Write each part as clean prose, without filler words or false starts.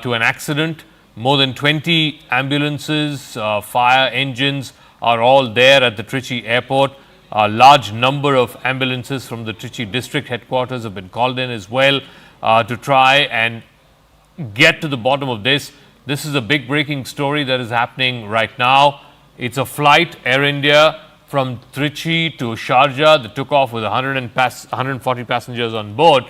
to an accident. More than 20 ambulances, fire engines are all there at the Trichy Airport. A large number of ambulances from the Trichy district headquarters have been called in as well to try and get to the bottom of this. This is a big breaking story that is happening right now. It's a flight, Air India, from Trichy to Sharjah that took off with 140 passengers on board.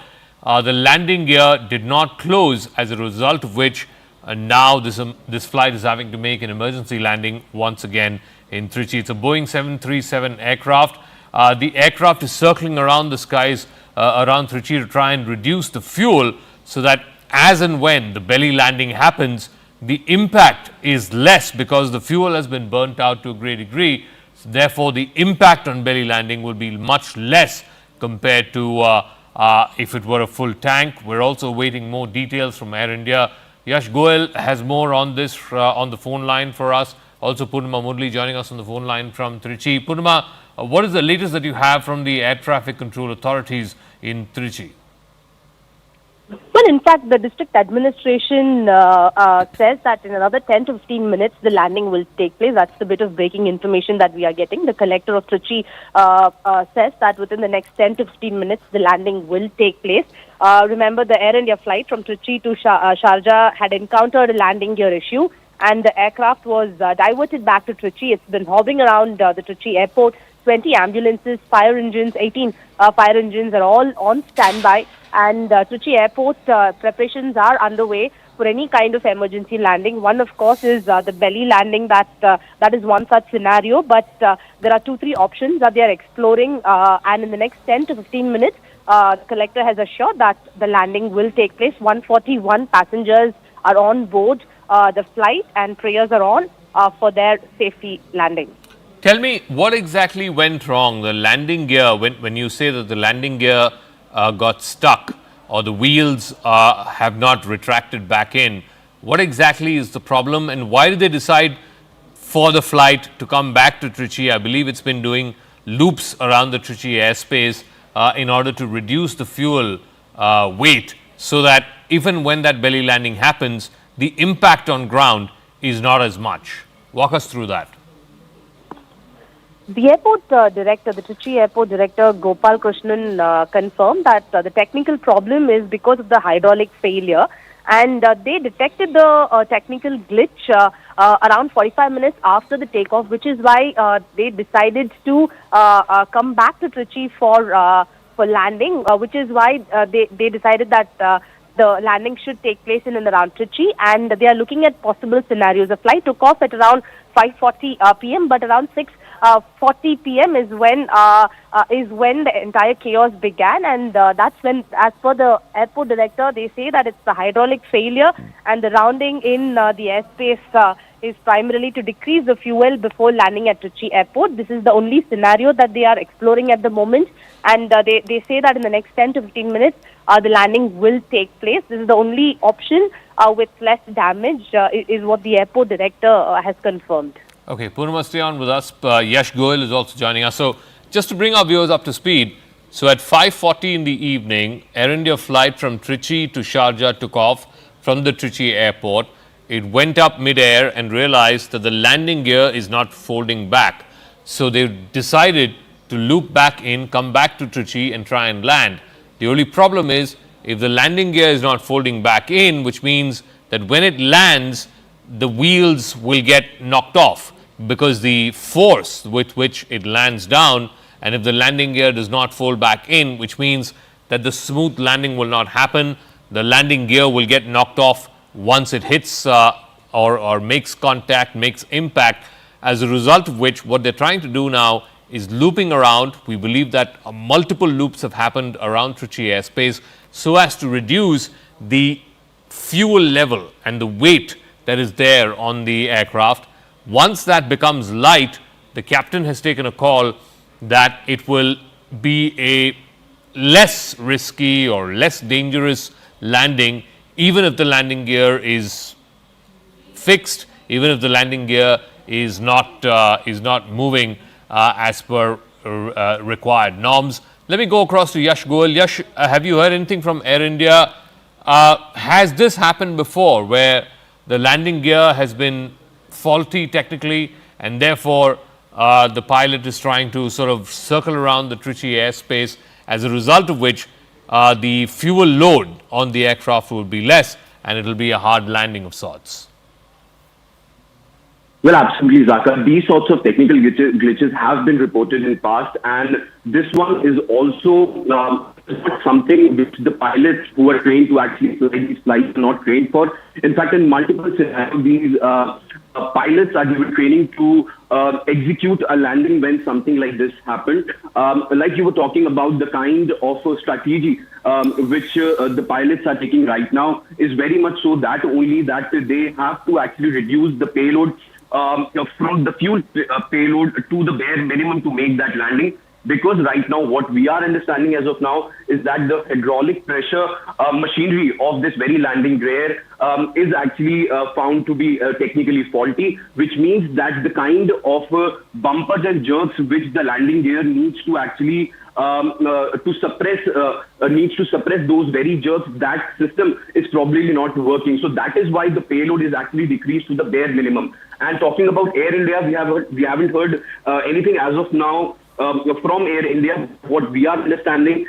The landing gear did not close, as a result of which now this flight is having to make an emergency landing once again in Trichy. It's a Boeing 737 aircraft. The aircraft is circling around the skies around Trichy to try and reduce the fuel so that as and when the belly landing happens, the impact is less because the fuel has been burnt out to a great degree. So therefore, the impact on belly landing will be much less compared to if it were a full tank. We're also waiting more details from Air India. Yash Goel has more on this on the phone line for us. Also, Purnima Murli joining us on the phone line from Trichy. Purnima, what is the latest that you have from the air traffic control authorities in Trichy? Well, in fact, the district administration says that in another 10 to 15 minutes, the landing will take place. That's the bit of breaking information that we are getting. The collector of Trichy says that within the next 10 to 15 minutes, the landing will take place. Remember, the Air India flight from Trichy to Sharjah had encountered a landing gear issue, and the aircraft was diverted back to Trichy. It's been hovering around the Trichy Airport. 20 ambulances, fire engines, 18 fire engines are all on standby. And Trichy Airport preparations are underway for any kind of emergency landing. One, of course, is the belly landing. That is one such scenario. But there are 2-3 options that they are exploring. And in the next 10 to 15 minutes, the collector has assured that the landing will take place. 141 passengers are on board the flight, and prayers are on for their safety landing. Tell me, what exactly went wrong? The landing gear, when you say that the landing gear got stuck or the wheels have not retracted back in, what exactly is the problem, and why did they decide for the flight to come back to Trichy? I believe it's been doing loops around the Trichy airspace in order to reduce the fuel weight, so that even when that belly landing happens, the impact on ground is not as much. Walk us through that. The airport director, the Trichy Airport director, Gopal Krishnan, confirmed that the technical problem is because of the hydraulic failure, and they detected the technical glitch around 45 minutes after the takeoff, which is why they decided to come back to Trichy for landing, which is why they decided that the landing should take place in and around Trichy, and they are looking at possible scenarios. The flight took off at around 5:40 p.m., but around 6:40 p.m. is when the entire chaos began, and that's when, as per the airport director, they say that it's the hydraulic failure, and the rounding in the airspace is primarily to decrease the fuel before landing at Trichy Airport. This is the only scenario that they are exploring at the moment, and they say that in the next 10 to 15 minutes, the landing will take place. This is the only option with less damage, is what the airport director has confirmed. Okay, Purnima, stay on with us. Yash Goel is also joining us. So, just to bring our viewers up to speed, so at 5:40 in the evening, Air India flight from Trichy to Sharjah took off from the Trichy Airport. It went up mid-air and realized that the landing gear is not folding back. So, they decided to loop back in, come back to Trichy and try and land. The only problem is, if the landing gear is not folding back in, which means that when it lands, the wheels will get knocked off, because the force with which it lands down, and if the landing gear does not fold back in, which means that the smooth landing will not happen, the landing gear will get knocked off once it hits or makes contact, makes impact, as a result of which what they're trying to do now is looping around. We believe that multiple loops have happened around Trichy airspace so as to reduce the fuel level and the weight that is there on the aircraft. Once that becomes light, the captain has taken a call that it will be a less risky or less dangerous landing, even if the landing gear is fixed, even if the landing gear is not moving as per required norms. Let me go across to Yash Goel. Yash, have you heard anything from Air India Has this happened before where the landing gear has been faulty technically and therefore the pilot is trying to sort of circle around the Trichy airspace, as a result of which the fuel load on the aircraft will be less and it will be a hard landing of sorts? Well, absolutely, Zaka. These sorts of technical glitches have been reported in the past, and this one is also not something which the pilots who are trained to actually fly these flights are not trained for. In fact, in multiple scenarios, these pilots are given training to execute a landing when something like this happened. Like you were talking about, the kind of strategy which the pilots are taking right now is very much so that only that they have to actually reduce the payload from the fuel payload to the bare minimum to make that landing. Because right now, what we are understanding as of now is that the hydraulic pressure machinery of this very landing gear is actually found to be technically faulty, which means that the kind of bumpers and jerks which the landing gear needs to actually needs to suppress those very jerks, that system is probably not working. So that is why the payload is actually decreased to the bare minimum. And talking about Air India, we haven't heard anything as of now from Air India. What we are understanding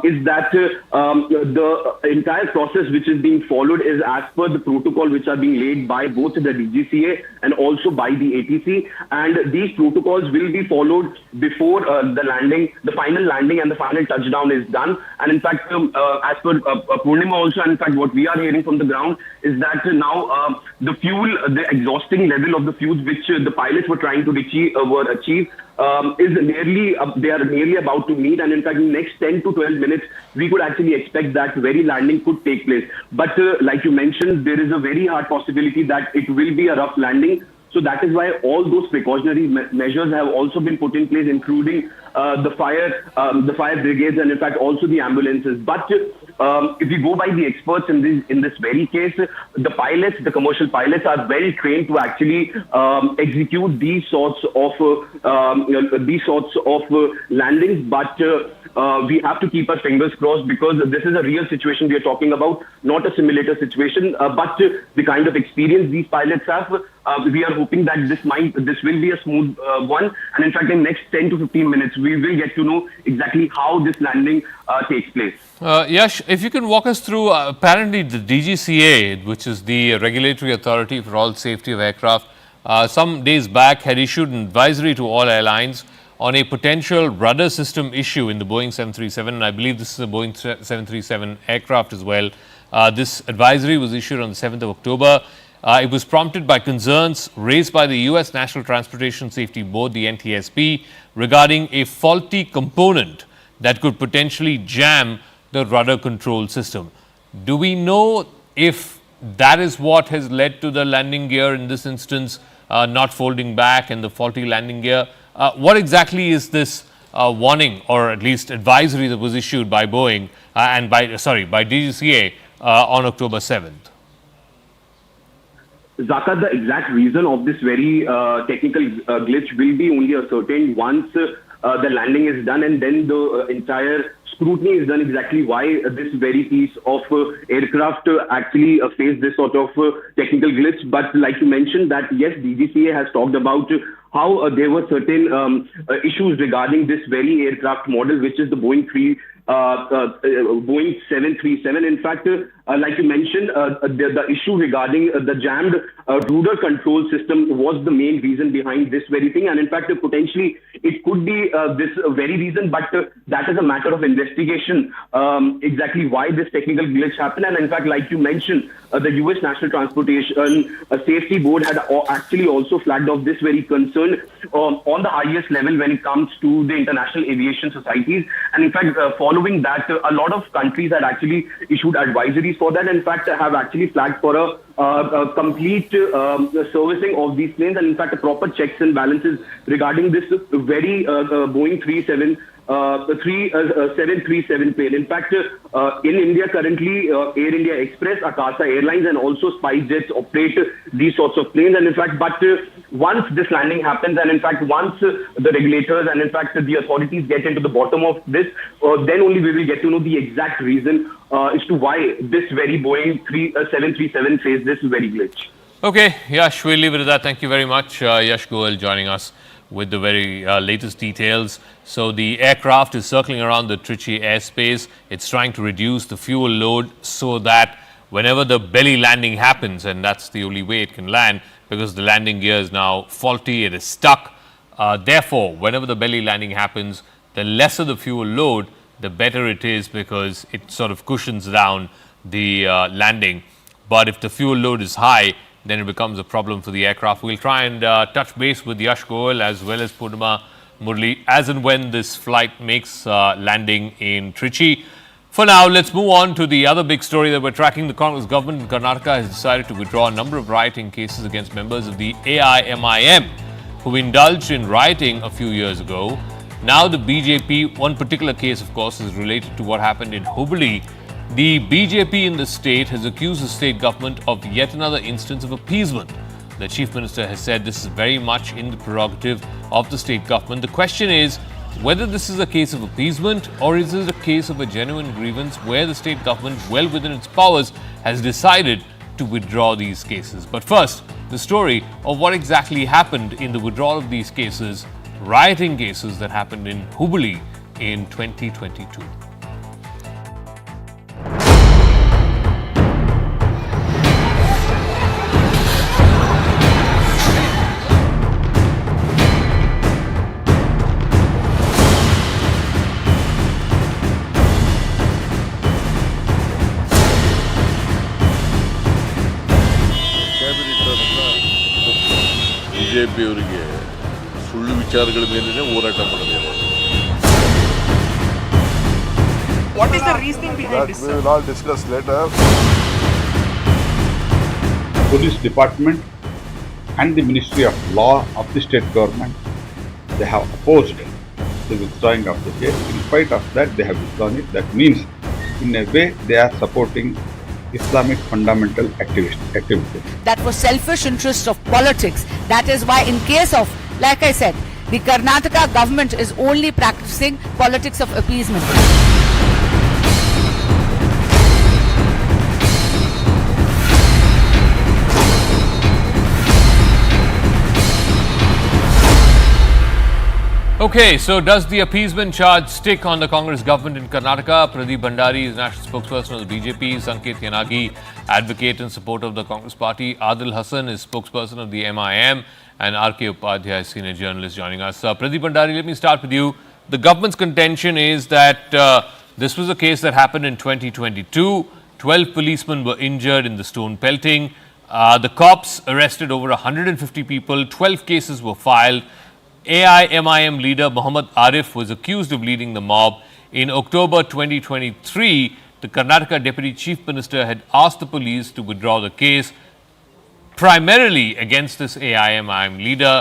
is that the entire process which is being followed is as per the protocol which are being laid by both the DGCA and also by the ATC, and these protocols will be followed before the landing, the final landing and the final touchdown is done. And in fact, as per Purnima also, and in fact what we are hearing from the ground is that now the fuel, the exhausting level of the fuels which the pilots were trying to achieve is nearly, they are nearly about to meet, and in fact in the next 10 to 12 minutes we could actually expect that very landing could take place. But like you mentioned, there is a very hard possibility that it will be a rough landing. So that is why all those precautionary measures have also been put in place, including the fire brigades and in fact also the ambulances. But if you go by the experts in this very case, the pilots, the commercial pilots, are well trained to actually execute these sorts of landings. But we have to keep our fingers crossed, because this is a real situation we are talking about, not a simulator situation. But the kind of experience these pilots have, we are hoping that this will be a smooth one. And in fact, in the next 10 to 15 minutes, we will get to know exactly how this landing takes place. Yash, if you can walk us through, apparently the DGCA, which is the regulatory authority for all safety of aircraft, some days back had issued an advisory to all airlines on a potential rudder system issue in the Boeing 737, and I believe this is a Boeing 737 aircraft as well. This advisory was issued on the 7th of October. It was prompted by concerns raised by the US National Transportation Safety Board, the NTSB, regarding a faulty component that could potentially jam the rudder control system. Do we know if that is what has led to the landing gear in this instance not folding back and the faulty landing gear? What exactly is this warning, or at least advisory, that was issued by Boeing and by DGCA on October 7th? Zaka, the exact reason of this very technical glitch will be only ascertained once the landing is done, and then the entire scrutiny is done exactly why this very piece of aircraft actually faced this sort of technical glitch. But like you mentioned, that yes, DGCA has talked about how there were certain issues regarding this very aircraft model, which is the Boeing 737. In fact, like you mentioned, the issue regarding the jammed rudder control system was the main reason behind this very thing. And in fact, potentially it could be this very reason, but that is a matter of investigation, exactly why this technical glitch happened. And in fact, like you mentioned, the US National Transportation Safety Board had actually also flagged off this very concern on the highest level when it comes to the international aviation societies. And in fact, following that, a lot of countries had actually issued advisories for that. In fact, have actually flagged for a complete servicing of these planes, and in fact, a proper checks and balances regarding this very Boeing 737 plane. In fact, in India currently, Air India Express, Akasa Airlines, and also SpiceJet operate these sorts of planes. And in fact, but once this landing happens, and in fact, once the regulators and in fact the authorities get into the bottom of this, then only we will get to know the exact reason as to why this very Boeing 737 faced this very glitch. Okay, Yash, we'll leave it at that. Thank you very much. Yash Goel joining us with the very latest details. So the aircraft is circling around the Trichy airspace. It's trying to reduce the fuel load so that whenever the belly landing happens, and that's the only way it can land because the landing gear is now faulty, it is stuck. Therefore, whenever the belly landing happens, the lesser the fuel load, the better it is because it sort of cushions down the landing. But if the fuel load is high, then it becomes a problem for the aircraft. We'll try and touch base with Yash Goel as well as Purnima Murli as and when this flight makes landing in Trichy. For now, let's move on to the other big story that we're tracking. The Congress government in Karnataka has decided to withdraw a number of rioting cases against members of the AIMIM who indulged in rioting a few years ago. Now the BJP, one particular case of course is related to what happened in Hubballi. The BJP in the state has accused the state government of yet another instance of appeasement. The chief minister has said this is very much in the prerogative of the state government. The question is whether this is a case of appeasement or is it a case of a genuine grievance where the state government, well within its powers, has decided to withdraw these cases. But first, the story of what exactly happened in the withdrawal of these cases, rioting cases that happened in Hubballi in 2022. BJP ಅವರಿಗೆ ಸುಳ್ಳು ವಿಚಾರಗಳ ಮೇಲೆ ಹೋರಾಟ ಮಾಡೋದು. What is the reasoning behind this? We will all discuss later. Police department and the Ministry of Law of the state government, they have opposed the withdrawing of the case. In spite of that, they have withdrawn it. That means, in a way, they are supporting Islamic fundamental activities. That was selfish interest of politics. That is why in case of, like I said, the Karnataka government is only practicing politics of appeasement. Okay, so does the appeasement charge stick on the Congress government in Karnataka? Pradeep Bhandari is national spokesperson of the BJP. Sanket Yanagi, advocate in support of the Congress party. Adil Hassan is spokesperson of the MIM. And R.K. Upadhyay, senior journalist, joining us. Pradeep Bhandari, let me start with you. The government's contention is that this was a case that happened in 2022. 12 policemen were injured in the stone pelting. The cops arrested over 150 people. 12 cases were filed. AIMIM leader Muhammad Arif was accused of leading the mob. In October 2023, the Karnataka Deputy Chief Minister had asked the police to withdraw the case, primarily against this AIMIM leader.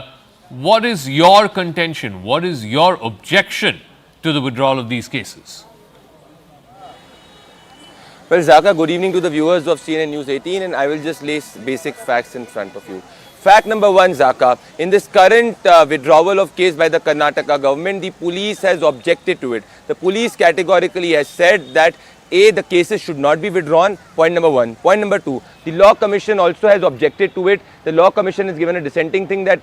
What is your contention? What is your objection to the withdrawal of these cases? Well, Zaka, good evening to the viewers of CNN News 18, and I will just lay basic facts in front of you. Fact number one, Zaka, in this current withdrawal of case by the Karnataka government, the police has objected to it. The police categorically has said that A, the cases should not be withdrawn, point number one. Point number two, the Law Commission also has objected to it. The Law Commission has given a dissenting thing that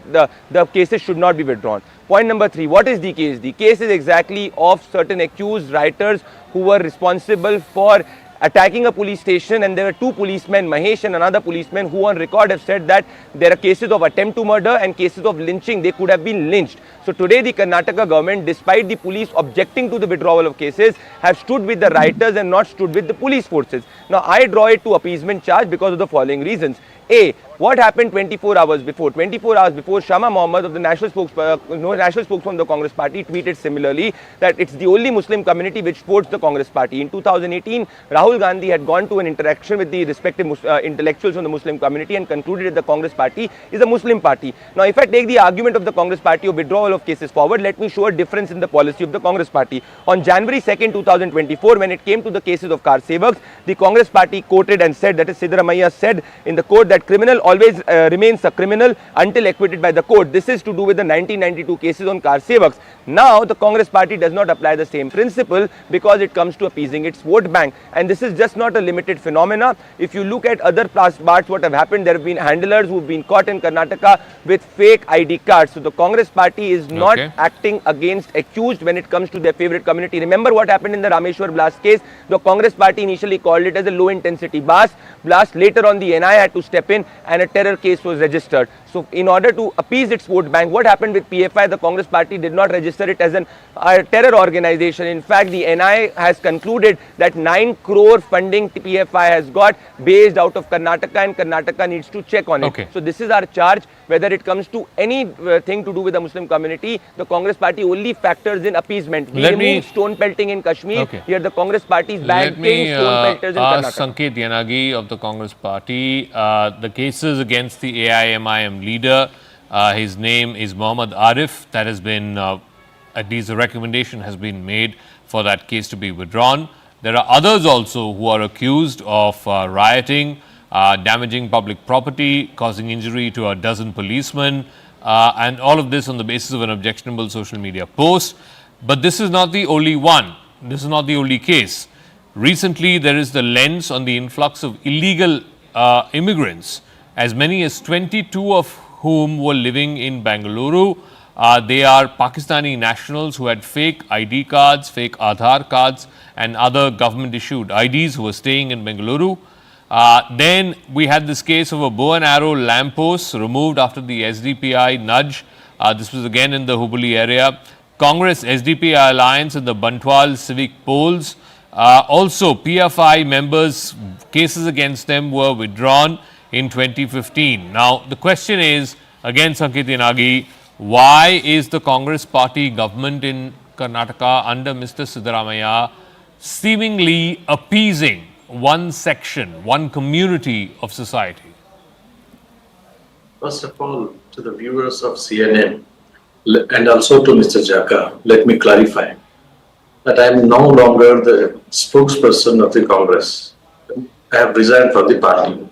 the cases should not be withdrawn. Point number three, what is the case? The case is exactly of certain accused rioters who were responsible for attacking a police station, and there were two policemen, Mahesh and another policeman, who on record have said that there are cases of attempt to murder and cases of lynching. They could have been lynched. So today the Karnataka government, despite the police objecting to the withdrawal of cases, have stood with the rioters and not stood with the police forces. Now I draw it to appeasement charge because of the following reasons. A, What happened 24 hours before? 24 hours before, Shama Mohammed of the national spokesman of the Congress party tweeted similarly that it's the only Muslim community which supports the Congress party. In 2018, Rahul Gandhi had gone to an interaction with the respective intellectuals from the Muslim community and concluded that the Congress party is a Muslim party. Now, if I take the argument of the Congress party of withdrawal of cases forward, let me show a difference in the policy of the Congress party. On January 2nd, 2024, when it came to the cases of car sevaks, the Congress party quoted and said, that is Siddaramaiah said in the court, that criminal always remains a criminal until acquitted by the court. This is to do with the 1992 cases on car sevaks. Now, the Congress party does not apply the same principle because it comes to appeasing its vote bank. And this is just not a limited phenomena. If you look at other parts, what have happened, there have been handlers who have been caught in Karnataka with fake ID cards. So the Congress party is not acting against accused when it comes to their favorite community. Remember what happened in the Rameshwar blast case? The Congress party initially called it as a low intensity blast. Later on, the NI had to step in and a terror case was registered. So in order to appease its vote bank, what happened with PFI? The Congress party did not register it as a terror organization. In fact, the NI has concluded that 9 crore funding PFI has got based out of Karnataka, and Karnataka needs to check on it. So this is our charge. Whether it comes to anything to do with the Muslim community, the Congress party only factors in appeasement. We removed stone pelting in Kashmir. Here the Congress party is banning stone pelters in Karnataka. Ask Sanket Yanagi of the Congress party. The cases against the AIMIM leader, his name is Muhammad Arif. That has been, at least a recommendation has been made for that case to be withdrawn. There are others also who are accused of rioting, damaging public property, causing injury to a dozen policemen, and all of this on the basis of an objectionable social media post. But this is not the only one. This is not the only case. Recently, there is the lens on the influx of illegal immigrants, as many as 22 of whom were living in Bengaluru. They are Pakistani nationals who had fake ID cards, fake Aadhaar cards, and other government-issued IDs who were staying in Bengaluru. Then we had this case of a bow and arrow lamppost removed after the SDPI nudge. This was again in the Hubballi area. Congress SDPI alliance in the Bantwal civic polls. Also, PFI members, cases against them were withdrawn in 2015. Now, the question is, again, Sanket Yanagi, why is the Congress party government in Karnataka under Mr. Siddaramaiah seemingly appeasing one section, one community of society? First of all, to the viewers of CNN and also to Mr. Jaka, let me clarify that I am no longer the spokesperson of the Congress. I have resigned from the party.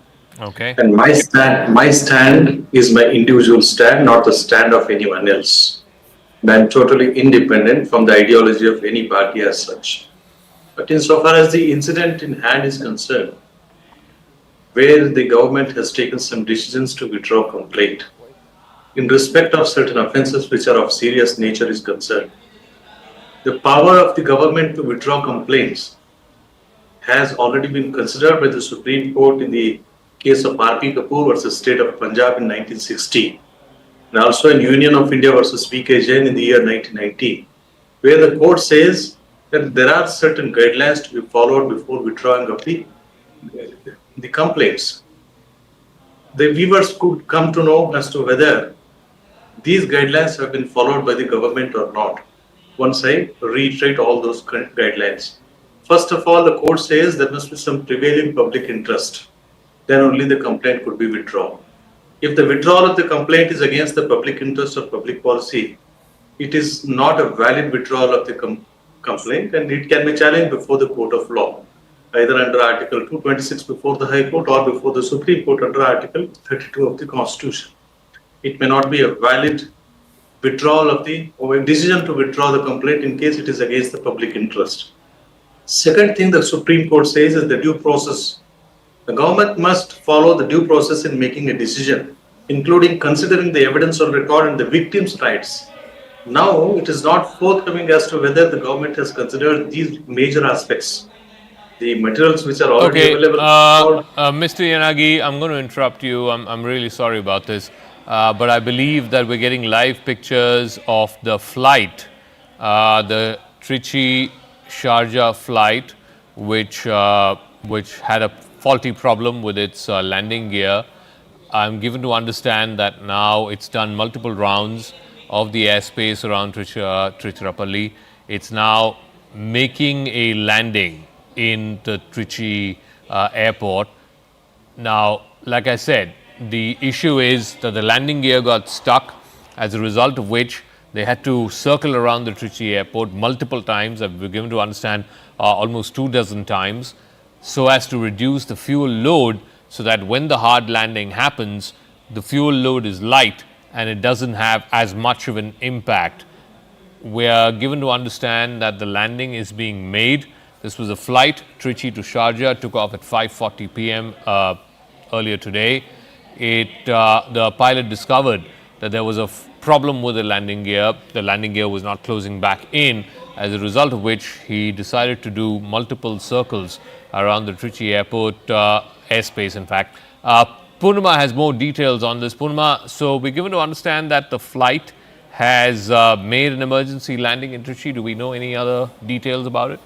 And my stand is my individual stand, not the stand of anyone else. I am totally independent from the ideology of any party as such. But insofar as the incident in hand is concerned, where the government has taken some decisions to withdraw complaint, in respect of certain offences which are of serious nature is concerned, the power of the government to withdraw complaints has already been considered by the Supreme Court in the case of R.P. Kapoor versus State of Punjab in 1960, and also in Union of India versus V.K. Jain in the year 1990, where the court says that there are certain guidelines to be followed before withdrawing of the complaints. The viewers could come to know as to whether these guidelines have been followed by the government or not. Once I reiterate all those guidelines. First of all, the court says there must be some prevailing public interest. Then only the complaint could be withdrawn. If the withdrawal of the complaint is against the public interest or public policy, it is not a valid withdrawal of the complaint, and it can be challenged before the court of law, either under Article 226 before the High Court or before the Supreme Court under Article 32 of the Constitution. It may not be a valid withdrawal of or a decision to withdraw the complaint in case it is against the public interest. Second thing the Supreme Court says is the due process. The government must follow the due process in making a decision, including considering the evidence on record and the victim's rights. Now, it is not forthcoming as to whether the government has considered these major aspects. The materials which are already available. Mr. Yanagi, I'm going to interrupt you. I'm really sorry about this. But I believe that we're getting live pictures of the flight, the Trichy Sharjah flight, which had a faulty problem with its landing gear. I'm given to understand that now it's done multiple rounds of the airspace around Trichy. It's now making a landing in the Trichy Airport. Now, like I said, the issue is that the landing gear got stuck, as a result of which they had to circle around the Trichy Airport multiple times. We're given to understand almost 24 times, so as to reduce the fuel load, so that when the hard landing happens, the fuel load is light and it doesn't have as much of an impact. We are given to understand that the landing is being made. This was a flight, Trichy to Sharjah, took off at 5:40 p.m. Earlier today. The pilot discovered that there was a problem with the landing gear. The landing gear was not closing back in, as a result of which he decided to do multiple circles around the Trichy Airport airspace, in fact. Purnima has more details on this. Purnima, so we're given to understand that the flight has made an emergency landing in Trichy. Do we know any other details about it?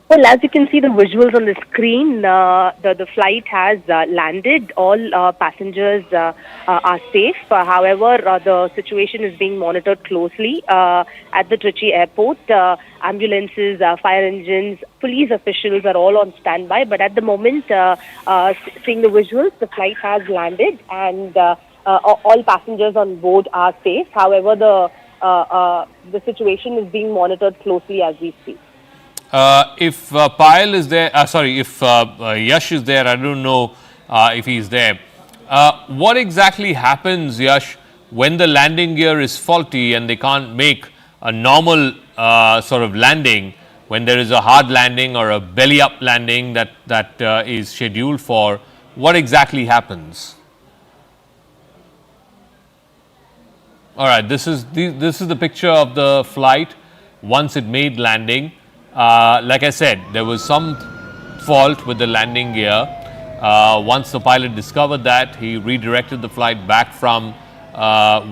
Well, as you can see the visuals on the screen, the flight has landed. All passengers are safe. However, the situation is being monitored closely at the Trichy Airport. Ambulances, fire engines, police officials are all on standby. But at the moment, seeing the visuals, the flight has landed and all passengers on board are safe. However, the situation is being monitored closely as we speak. If Payal is there, if Yash is there, I don't know if he's there. What exactly happens, Yash, when the landing gear is faulty and they can't make a normal sort of landing, when there is a hard landing or a belly up landing that is scheduled for? What exactly happens? All right, this is the picture of the flight once it made landing. Like I said, there was some fault with the landing gear. Once the pilot discovered that, he redirected the flight back from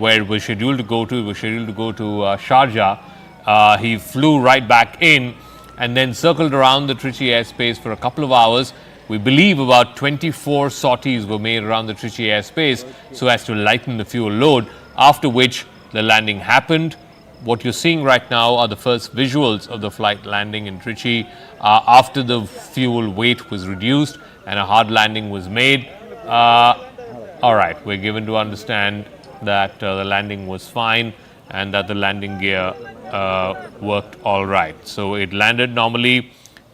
where it was scheduled to go to. It was scheduled to go to Sharjah. He flew right back in and then circled around the Trichy airspace for a couple of hours. We believe about 24 sorties were made around the Trichy airspace so as to lighten the fuel load, after which the landing happened. What you're seeing right now are the first visuals of the flight landing in Trichy after the fuel weight was reduced and a hard landing was made. All right, we're given to understand that the landing was fine and that the landing gear worked all right. So it landed normally.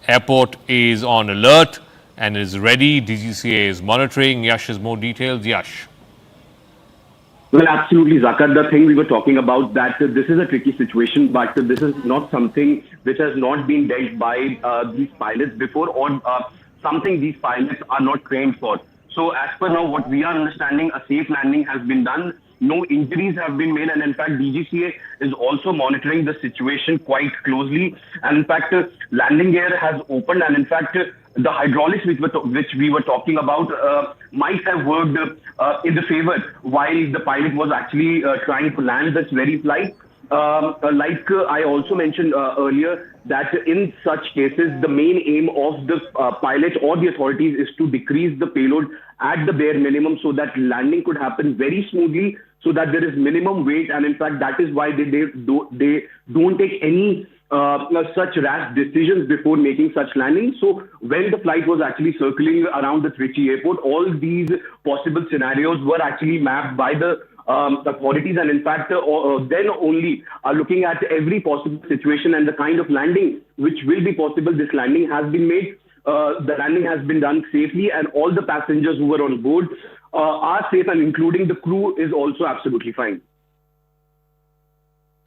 Airport is on alert and is ready. DGCA is monitoring. Yash has more details. Yash. Well, absolutely, Zakar. The thing we were talking about, that this is a tricky situation, but this is not something which has not been dealt by these pilots before, or something these pilots are not trained for. So as per now, what we are understanding, a safe landing has been done. No injuries have been made, and in fact, DGCA is also monitoring the situation quite closely. And in fact, landing gear has opened, and in fact, the hydraulics which we were talking about might have worked in the favor while the pilot was actually trying to land this very flight. Like I also mentioned earlier, that in such cases, the main aim of the pilot or the authorities is to decrease the payload at the bare minimum so that landing could happen very smoothly, so that there is minimum weight. And in fact, that is why they don't take any such rash decisions before making such landings. So when the flight was actually circling around the Trichy Airport, all these possible scenarios were actually mapped by the authorities, and in fact then only looking at every possible situation and the kind of landing which will be possible, this landing has been made. The landing has been done safely, and all the passengers who were on board are safe, and including the crew is also absolutely fine.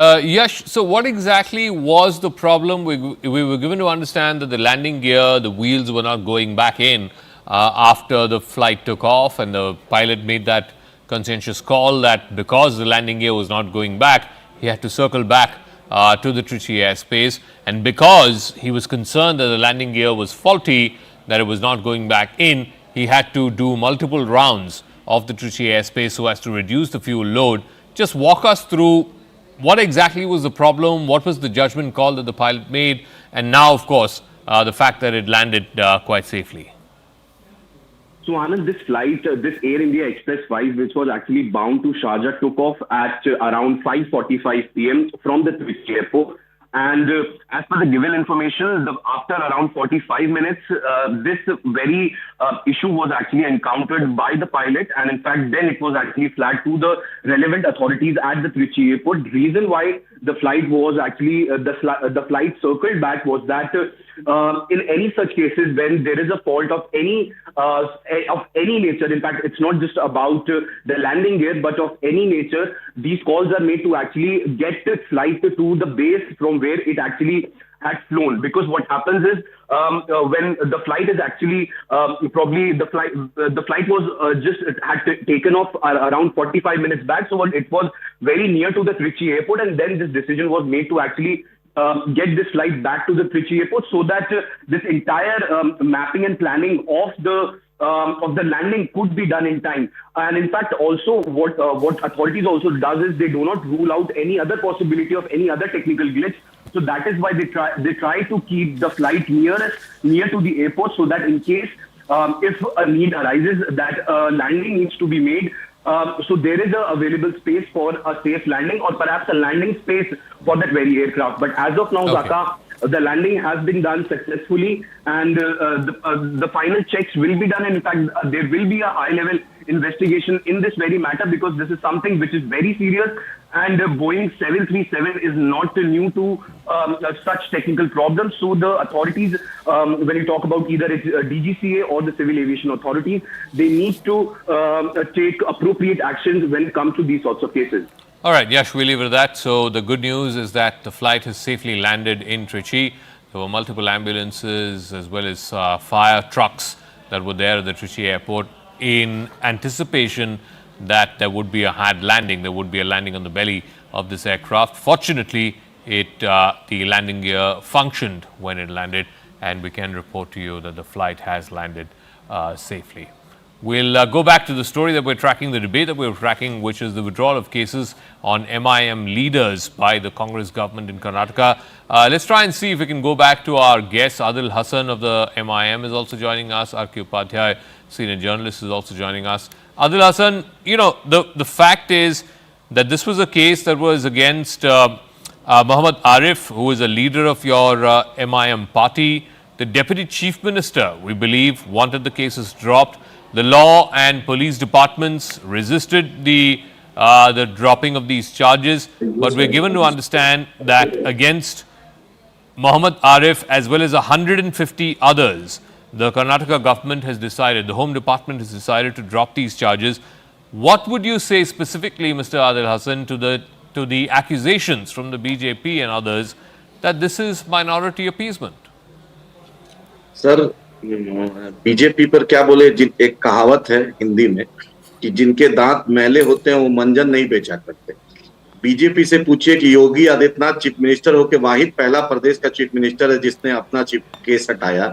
Yash, so what exactly was the problem? We were given to understand that the landing gear, the wheels were not going back in after the flight took off, and the pilot made that conscientious call that because the landing gear was not going back, he had to circle back to the Trichy airspace, and because he was concerned that the landing gear was faulty, that it was not going back in, he had to do multiple rounds of the Trichy airspace so as to reduce the fuel load. Just walk us through what exactly was the problem, what was the judgment call that the pilot made, and now, of course, the fact that it landed quite safely. So Anand, this flight, this Air India Express 5, which was actually bound to Sharjah, took off at around 5:45 p.m. from the Trichy Airport. And as per the given information, after around 45 minutes, this very issue was actually encountered by the pilot, and in fact, then it was actually flagged to the relevant authorities at the Trichy Airport. The reason why the flight was actually the flight circled back was that in any such cases, when there is a fault of any nature, in fact, it's not just about the landing gear, but of any nature, these calls are made to actually get the flight to the base from where it actually had flown. Because what happens is when the flight is actually probably the flight was just had taken off around 45 minutes back, so it was very near to the Trichy Airport, and then this decision was made to actually get this flight back to the Trichy Airport, so that this entire mapping and planning of the landing could be done in time. And in fact, also what authorities also does is they do not rule out any other possibility of any other technical glitch. So that is why they try to keep the flight near to the airport, so that in case if a need arises that landing needs to be made, so there is a available space for a safe landing, or perhaps a landing space for that very aircraft. But as of now, Zaka, the landing has been done successfully, and the final checks will be done. And in fact, there will be a high-level investigation in this very matter, because this is something which is very serious, and Boeing 737 is not new to such technical problems. So the authorities, when you talk about either it's DGCA or the Civil Aviation Authority, they need to take appropriate actions when it comes to these sorts of cases. All right, Yash, we'll leave it at that. So the good news is that the flight has safely landed in Trichy. There were multiple ambulances as well as fire trucks that were there at the Trichy Airport in anticipation that there would be a hard landing. There would be a landing on the belly of this aircraft. Fortunately, the landing gear functioned when it landed, and we can report to you that the flight has landed safely. We'll go back to the story that we're tracking, the debate that we're tracking, which is the withdrawal of cases on MIM leaders by the Congress government in Karnataka. Let's try and see if we can go back to our guest. Adil Hassan of the MIM is also joining us. R.K. Upadhyay, senior journalist, is also joining us. Adil Hassan, you know, the fact is that this was a case that was against Muhammad Arif, who is a leader of your MIM party. The Deputy Chief Minister, we believe, wanted the cases dropped. The law and police departments resisted the dropping of these charges, but we're given to understand that against Muhammad Arif as well as 150 others, the Karnataka government has decided, the Home Department has decided to drop these charges. What would you say specifically, Mr. Adil Hassan, to the accusations from the BJP and others that this is minority appeasement? Sir, BJP पर क्या बोले, एक कहावत है हिंदी में कि जिनके दांत मैले होते हैं वो मंजन नहीं बेचा करते। बीजेपी से पूछिए कि योगी आदित्यनाथ चीफ मिनिस्टर होकर वाहिद पहला प्रदेश का चीफ मिनिस्टर है जिसने अपना चीफ केस हटाया,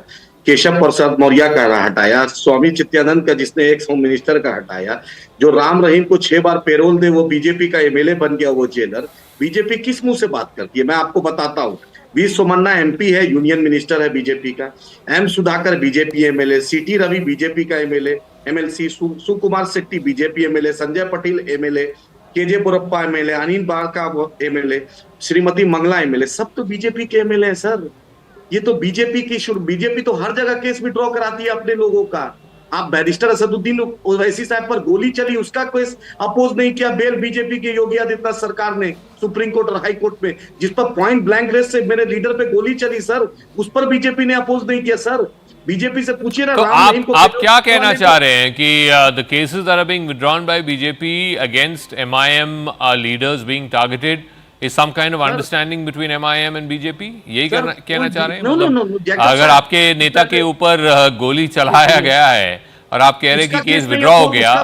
केशव प्रसाद मौर्य का हटाया, स्वामी चित्यानंद का जिसने एक्स होम मिनिस्टर का हटाया, जो राम रहीम को 6 बार पेरोल दे वो बीजेपी का एमएलए बन गया, वो जेलर। बीजेपी किस मुंह से बात करती है, मैं आपको बताता हूँ। वी सोमन्ना एमपी है, यूनियन मिनिस्टर है बीजेपी का। M Sudhakar BJP MLA, CT Ravi BJP का MLA, MLC Sukumar Shetty BJP MLA, Sanjay Patel MLA, KJ Borappa MLA, Anil Barka MLA, Shrimati Mangala MLA, सब तो बीजेपी के एमएलए हैं सर। ये तो बीजेपी तो हर जगह केस विड्रॉ कराती है अपने लोगों का। आप बैरिस्टर असदुद्दीन ओवैसी साहब पर गोली चली, उसका केस अपोज नहीं किया बेल बीजेपी के योगी आदित्यनाथ सरकार ने सुप्रीम कोर्ट और हाई कोर्ट में, जिस पर पॉइंट ब्लैंक रेस से मेरे लीडर पे गोली चली सर, उस पर बीजेपी ने अपोज नहीं किया सर। बीजेपी से पूछिए ना। तो आप क्या कहना चाह रहे हैं कि the cases that are being withdrawn by BJP against MIM leaders being targeted is some kind of understanding between MIM and BJP? यही कहना चाह रहे हैं? No, अगर आपके नेता के ऊपर गोली चलाया गया है और आप कह रहे हैं कि केस विड्रॉ हो गया,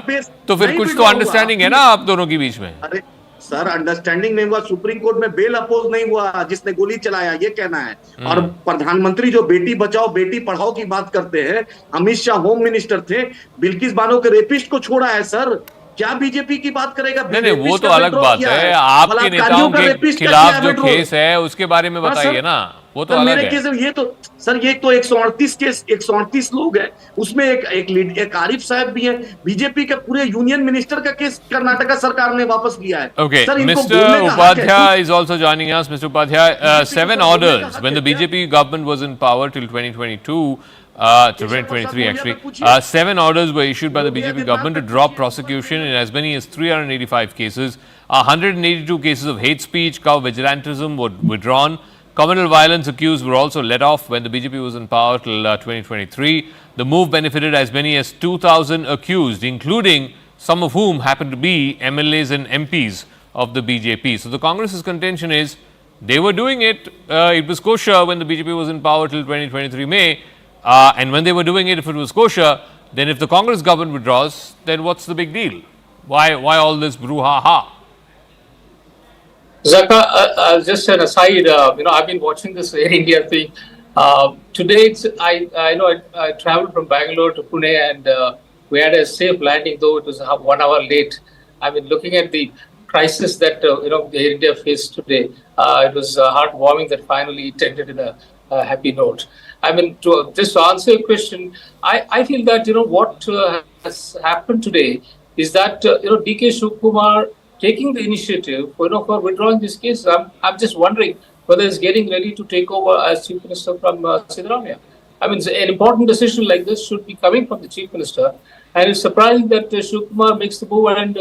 तो फिर कुछ तो अंडरस्टैंडिंग है ना आप दोनों के बीच में? अरे सर, अंडरस्टैंडिंग नहीं हुआ, सुप्रीम कोर्ट में बेल अपोज नहीं हुआ जिसने गोली चलाया, ये कहना है। और प्रधानमंत्री जो बेटी बचाओ बेटी पढ़ाओ की बात करते हैं, अमित शाह होम मिनिस्टर थे, बिल्किस बानो के रेपिस्ट को छोड़ा है सर। क्या बीजेपी की बात करेगा? नहीं, वो तो अलग बात है। आपके नेताओं के खिलाफ जो केस है उसके बारे में बताइए ना। वो तो सर अलग मेरे है। केस में ये तो सर ये तो 138 केस 138 लोग हैं, उसमें एक आरिफ साहब भी हैं। बीजेपी के पूरे यूनियन मिनिस्टर का केस कर्नाटका सरकार ने वापस लिया है। Okay, सर इनको Mr. बोलने का हक है। Upadhyay is also joining us. Mr. Upadhyay, 7 तो बोलने का orders हक when है the क्या? BJP government was in power till 2022, to 2023 actually. 7 orders were issued by the BJP government to drop prosecution in as many as 385 cases. 182 cases of hate speech, cow vigilantism were withdrawn. Communal violence accused were also let off when the BJP was in power till 2023. The move benefited as many as 2,000 accused, including some of whom happen to be MLAs and MPs of the BJP. So the Congress's contention is they were doing it. It was kosher when the BJP was in power till 2023 May. And when they were doing it, if it was kosher, then if the Congress government withdraws, then what's the big deal? Why all this brouhaha? Zaka, just an aside, I've been watching this Air India thing. Today, I traveled from Bangalore to Pune and we had a safe landing, though it was 1 hour late. I mean, looking at the crisis that, the Air India faced today, it was heartwarming that finally it ended in a happy note. I mean, just to answer your question, I feel that, what has happened today is that, DK Shivakumar taking the initiative for withdrawing this case. I'm just wondering whether he's getting ready to take over as Chief Minister from Siddaramaiah. I mean, an important decision like this should be coming from the Chief Minister, and it's surprising that Shivakumar makes the move and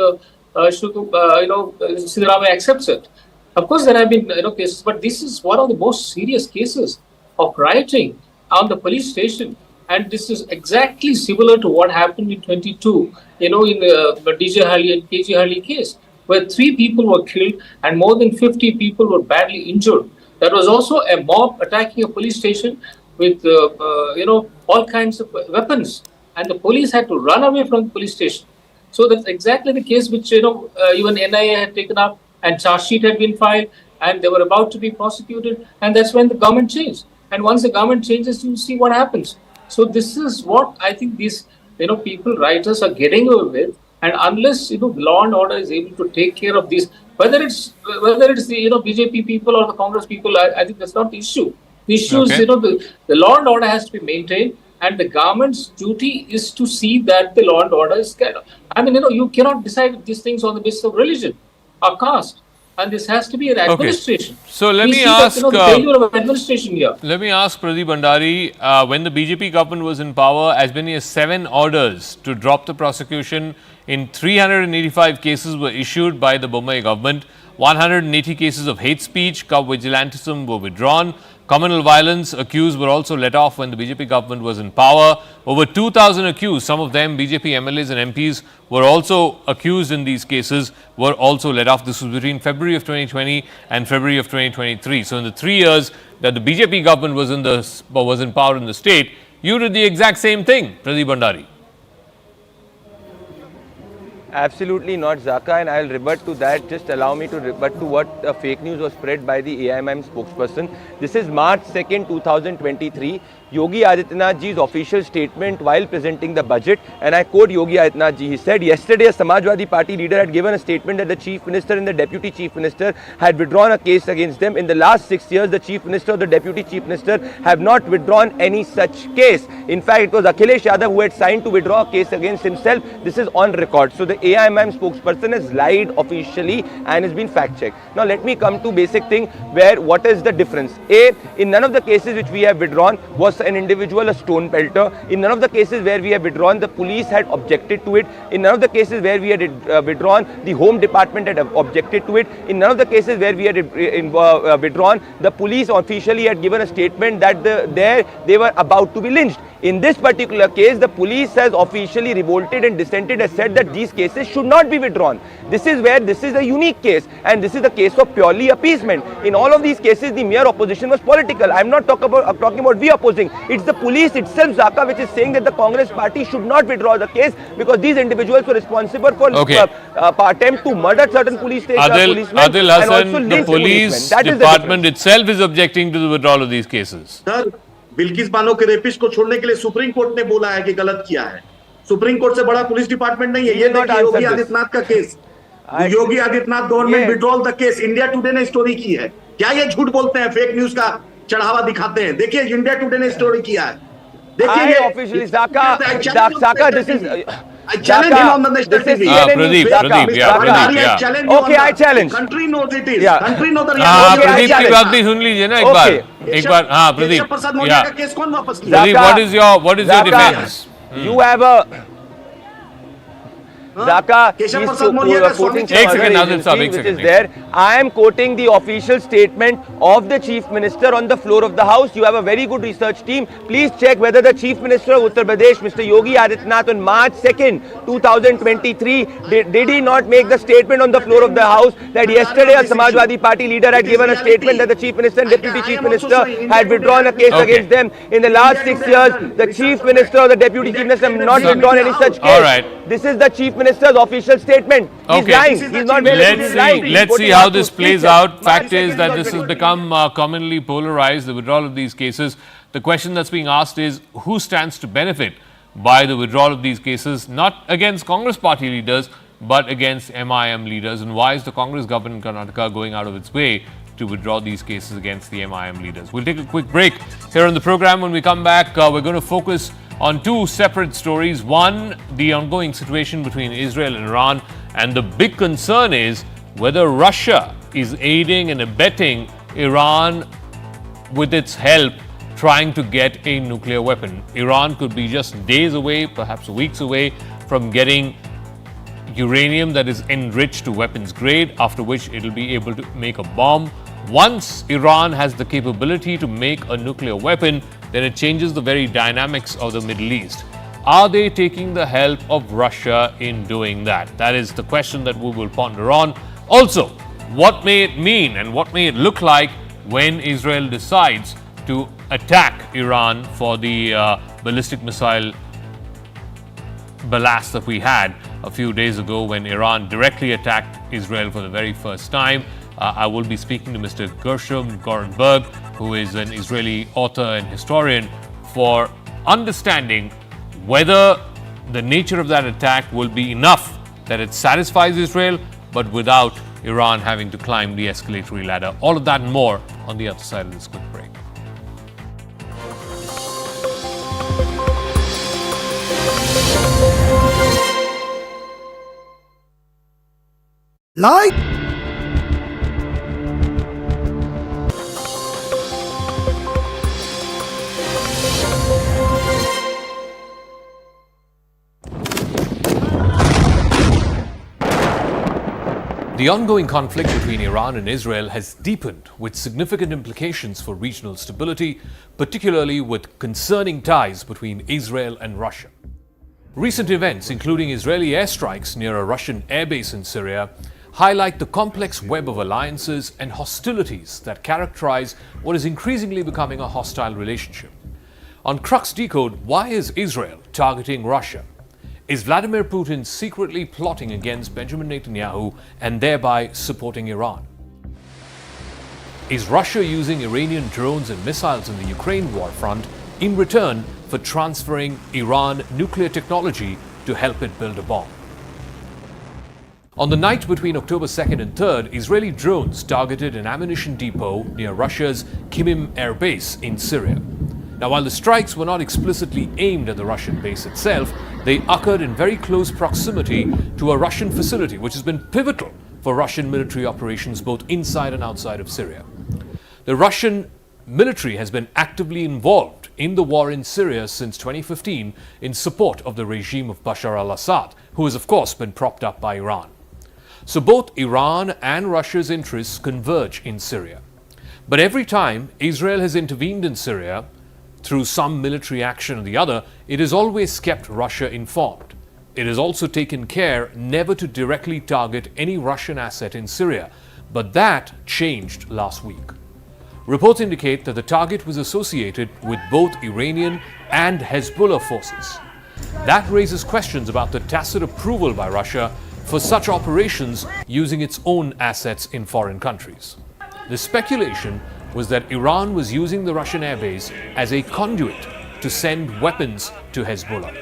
Siddaramaiah accepts it. Of course, there have been cases, but this is one of the most serious cases of rioting on the police station. And this is exactly similar to what happened in 22, in the DJ Halli and KG Halli case, where 3 people were killed and more than 50 people were badly injured. There was also a mob attacking a police station with, all kinds of weapons. And the police had to run away from the police station. So that's exactly the case which, even NIA had taken up and charge sheet had been filed and they were about to be prosecuted. And that's when the government changed. And once the government changes, you see what happens. So this is what I think these, people, writers are getting away with. And unless, law and order is able to take care of these, whether it's the, BJP people or the Congress people, I think that's not the issue. The issue is, the law and order has to be maintained. And the government's duty is to see that the law and order is carried out. I mean, you cannot decide these things on the basis of religion or caste. And this has to be an administration. Okay. So let me ask ask. The failure of administration here. Let me ask Pradeep Bhandari, when the BJP government was in power, as many as 7 orders to drop the prosecution in 385 cases were issued by the Bombay government. 180 cases of hate speech, cow vigilantism were withdrawn. Communal violence accused were also let off when the BJP government was in power. Over 2,000 accused, some of them BJP MLAs and MPs, were also accused in these cases, were also let off. This was between February of 2020 and February of 2023. So in the 3 years that the BJP government was in power in the state, you did the exact same thing, Pradeep Bhandari. Absolutely not, Zaka, and I'll revert to that. Just allow me to revert to what fake news was spread by the AIMM spokesperson. This is March 2nd, 2023. Yogi Adityanath ji's official statement while presenting the budget, and I quote Yogi Adityanath ji. He said, yesterday a Samajwadi Party leader had given a statement that the Chief Minister and the Deputy Chief Minister had withdrawn a case against them. In the last 6 years, the Chief Minister or the Deputy Chief Minister have not withdrawn any such case. In fact, it was Akhilesh Yadav who had signed to withdraw a case against himself. This is on record. So the AIMM spokesperson has lied officially and has been fact-checked. Now let me come to basic thing where what is the difference. A, in none of the cases which we have withdrawn was an individual a stone pelter. In none of the cases where we have withdrawn, the police had objected to it. In none of the cases where we had withdrawn, the Home Department had objected to it. In none of the cases where we had withdrawn, the police officially had given a statement that they were about to be lynched. In this particular case, the police has officially revolted and dissented, has said that these cases should not be withdrawn. This is where this is a unique case, and this is the case of purely appeasement. In all of these cases, the mere opposition was political. I am not talking about we opposing. It's the police itself, Zaka, which is saying that the Congress party should not withdraw the case because these individuals were responsible for attempt to murder certain police policemen. Adil Hassan, the police department itself is objecting to the withdrawal of these cases. Sir, Bilkis Bano के rapist को छोड़ने के लिए supreme court ने बोला है कि गलत किया है. सुप्रीम कोर्ट से बड़ा पुलिस डिपार्टमेंट नहीं है. ये देखिए योगी आदित्यनाथ का case. Yogi Adityanath government withdrawal the case. India today ने स्टोरी की है. क्या ये झूठ बोलते हैं फेक न्यूज का चढ़ावा दिखाते हैं। देखिए इंडिया टुडे ने स्टोरी किया है। I officially Zaka, this is I challenge him on the national TV. Pradeep, yeah. Okay, I challenge. Country knows it is. Yeah. Country knows the Pradeep reality. की बात भी सुन लीजिए ना एक बार हाँ प्रदीप प्रसाद मौर्य का केस कौन वापस किया? Pradeep, what is your defense? You have a Zaka, he's quoting which is there. I am quoting the official statement of the Chief Minister on the floor of the House. You have a very good research team. Please check whether the Chief Minister of Uttar Pradesh, Mr. Yogi Adityanath, on March 2nd, 2023, did he not make the statement on the floor of the House that yesterday a Samajwadi Party leader had given a statement that the Chief Minister and Deputy Chief Minister had withdrawn a case against them. In the last 6 years, the Chief Minister or the Deputy Chief Minister have not withdrawn any such case. All right. This is the Chief Minister's official statement. He's lying. He's not lying. Let's see how this plays out. Fact is that this has become commonly polarized, the withdrawal of these cases. The question that's being asked is who stands to benefit by the withdrawal of these cases, not against Congress party leaders, but against MIM leaders, and why is the Congress government in Karnataka going out of its way to withdraw these cases against the MIM leaders? We'll take a quick break here on the program. When we come back, we're going to focus on two separate stories. One, the ongoing situation between Israel and Iran, and the big concern is whether Russia is aiding and abetting Iran with its help trying to get a nuclear weapon. Iran could be just days away, perhaps weeks away from getting uranium that is enriched to weapons grade, after which it will be able to make a bomb. Once Iran has the capability to make a nuclear weapon, then it changes the very dynamics of the Middle East. Are they taking the help of Russia in doing that? That is the question that we will ponder on. Also, what may it mean and what may it look like when Israel decides to attack Iran for the ballistic missile blast that we had a few days ago when Iran directly attacked Israel for the very first time? I will be speaking to Mr. Gershom Gorenberg, who is an Israeli author and historian, for understanding whether the nature of that attack will be enough that it satisfies Israel, but without Iran having to climb the escalatory ladder. All of that and more on the other side of this quick break. Light! The ongoing conflict between Iran and Israel has deepened with significant implications for regional stability, particularly with concerning ties between Israel and Russia. Recent events, including Israeli airstrikes near a Russian airbase in Syria, highlight the complex web of alliances and hostilities that characterize what is increasingly becoming a hostile relationship. On Crux Decode, why is Israel targeting Russia? Is Vladimir Putin secretly plotting against Benjamin Netanyahu and thereby supporting Iran? Is Russia using Iranian drones and missiles in the Ukraine war front in return for transferring Iran nuclear technology to help it build a bomb? On the night between October 2nd and 3rd, Israeli drones targeted an ammunition depot near Russia's Kimim air base in Syria. Now, while the strikes were not explicitly aimed at the Russian base itself, they occurred in very close proximity to a Russian facility which has been pivotal for Russian military operations both inside and outside of Syria. The Russian military has been actively involved in the war in Syria since 2015 in support of the regime of Bashar al-Assad, who has of course been propped up by Iran. So both Iran and Russia's interests converge in Syria. But every time Israel has intervened in Syria, through some military action or the other, it has always kept Russia informed. It has also taken care never to directly target any Russian asset in Syria, but that changed last week. Reports indicate that the target was associated with both Iranian and Hezbollah forces. That raises questions about the tacit approval by Russia for such operations using its own assets in foreign countries. The speculation was that Iran was using the Russian airbase as a conduit to send weapons to Hezbollah.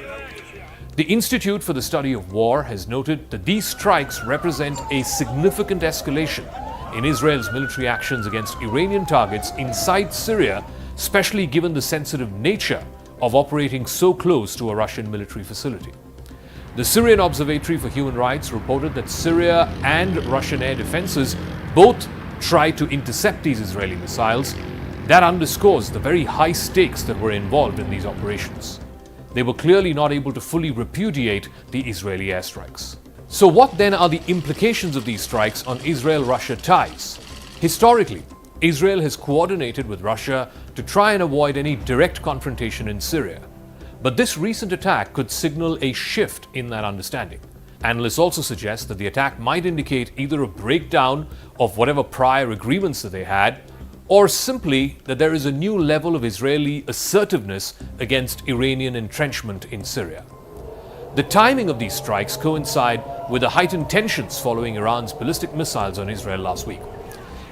The Institute for the Study of War has noted that these strikes represent a significant escalation in Israel's military actions against Iranian targets inside Syria, especially given the sensitive nature of operating so close to a Russian military facility. The Syrian Observatory for Human Rights reported that Syria and Russian air defenses both tried to intercept these Israeli missiles. That underscores the very high stakes that were involved in these operations. They were clearly not able to fully repudiate the Israeli airstrikes. So what then are the implications of these strikes on Israel-Russia ties? Historically, Israel has coordinated with Russia to try and avoid any direct confrontation in Syria. But this recent attack could signal a shift in that understanding. Analysts also suggest that the attack might indicate either a breakdown of whatever prior agreements that they had, or simply that there is a new level of Israeli assertiveness against Iranian entrenchment in Syria. The timing of these strikes coincide with the heightened tensions following Iran's ballistic missiles on Israel last week.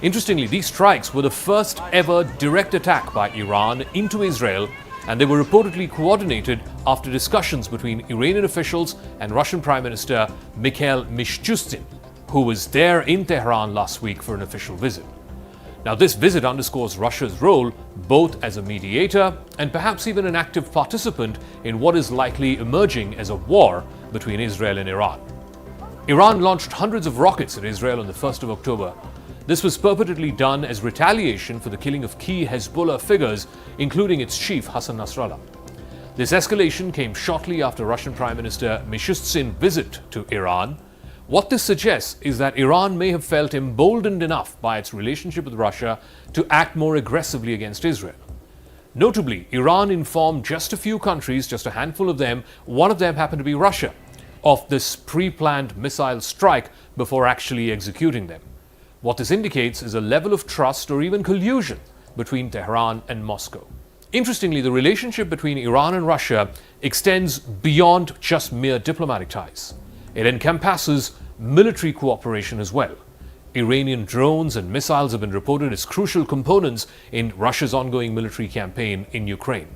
Interestingly, these strikes were the first ever direct attack by Iran into Israel, and they were reportedly coordinated after discussions between Iranian officials and Russian Prime Minister Mikhail Mishustin, who was there in Tehran last week for an official visit. Now, this visit underscores Russia's role both as a mediator and perhaps even an active participant in what is likely emerging as a war between Israel and Iran. Iran launched hundreds of rockets at Israel on the 1st of October. This was purportedly done as retaliation for the killing of key Hezbollah figures, including its chief Hassan Nasrallah. This escalation came shortly after Russian Prime Minister Mishustin's visit to Iran. What this suggests is that Iran may have felt emboldened enough by its relationship with Russia to act more aggressively against Israel. Notably, Iran informed just a few countries, just a handful of them, one of them happened to be Russia, of this pre-planned missile strike before actually executing them. What this indicates is a level of trust or even collusion between Tehran and Moscow. Interestingly, the relationship between Iran and Russia extends beyond just mere diplomatic ties. It encompasses military cooperation as well. Iranian drones and missiles have been reported as crucial components in Russia's ongoing military campaign in Ukraine.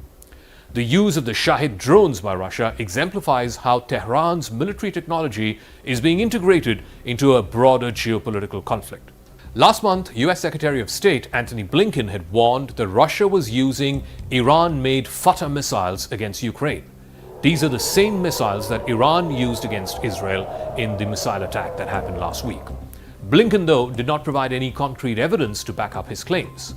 The use of the Shahid drones by Russia exemplifies how Tehran's military technology is being integrated into a broader geopolitical conflict. Last month, US Secretary of State Antony Blinken had warned that Russia was using Iran-made Fatah missiles against Ukraine. These are the same missiles that Iran used against Israel in the missile attack that happened last week. Blinken, though, did not provide any concrete evidence to back up his claims.